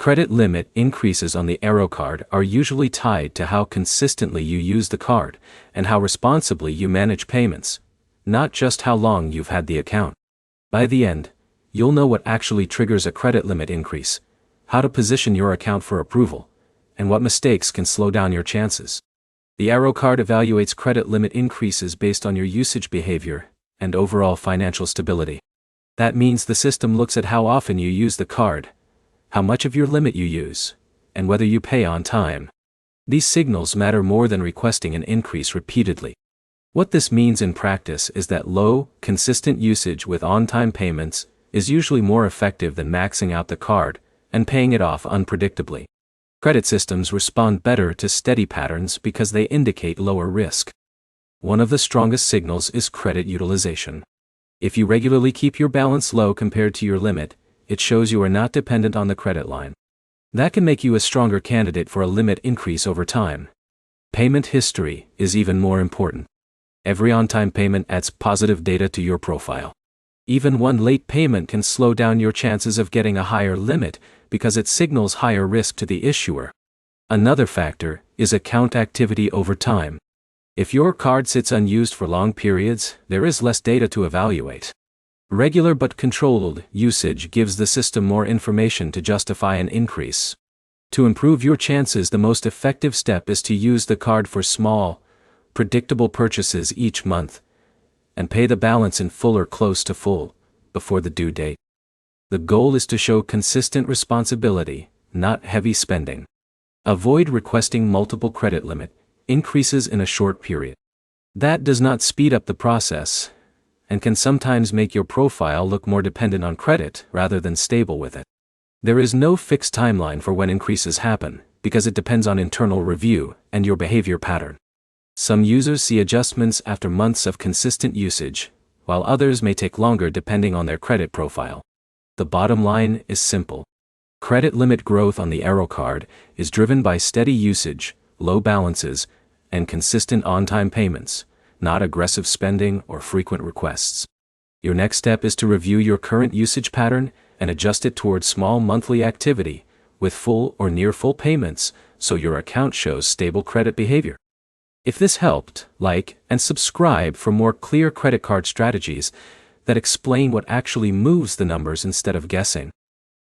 Credit limit increases on the Arro card are usually tied to how consistently you use the card and how responsibly you manage payments, not just how long you've had the account. By the end, you'll know what actually triggers a credit limit increase, how to position your account for approval, and what mistakes can slow down your chances. The Arro card evaluates credit limit increases based on your usage behavior and overall financial stability. That means the system looks at how often you use the card, how much of your limit you use, and whether you pay on time. These signals matter more than requesting an increase repeatedly. What this means in practice is that low, consistent usage with on-time payments is usually more effective than maxing out the card and paying it off unpredictably. Credit systems respond better to steady patterns because they indicate lower risk. One of the strongest signals is credit utilization. If you regularly keep your balance low compared to your limit, it shows you are not dependent on the credit line. That can make you a stronger candidate for a limit increase over time. Payment history is even more important. Every on-time payment adds positive data to your profile. Even one late payment can slow down your chances of getting a higher limit because it signals higher risk to the issuer. Another factor is account activity over time. If your card sits unused for long periods, there is less data to evaluate. Regular but controlled usage gives the system more information to justify an increase. To improve your chances, the most effective step is to use the card for small, predictable purchases each month, and pay the balance in full or close to full, before the due date. The goal is to show consistent responsibility, not heavy spending. Avoid requesting multiple credit limit increases in a short period. That does not speed up the process, and can sometimes make your profile look more dependent on credit rather than stable with it. There is no fixed timeline for when increases happen, because it depends on internal review and your behavior pattern. Some users see adjustments after months of consistent usage, while others may take longer depending on their credit profile. The bottom line is simple. Credit limit growth on the Arro card is driven by steady usage, low balances, and consistent on-time payments, not aggressive spending or frequent requests. Your next step is to review your current usage pattern and adjust it towards small monthly activity with full or near full payments so your account shows stable credit behavior. If this helped, like and subscribe for more clear credit card strategies that explain what actually moves the numbers instead of guessing.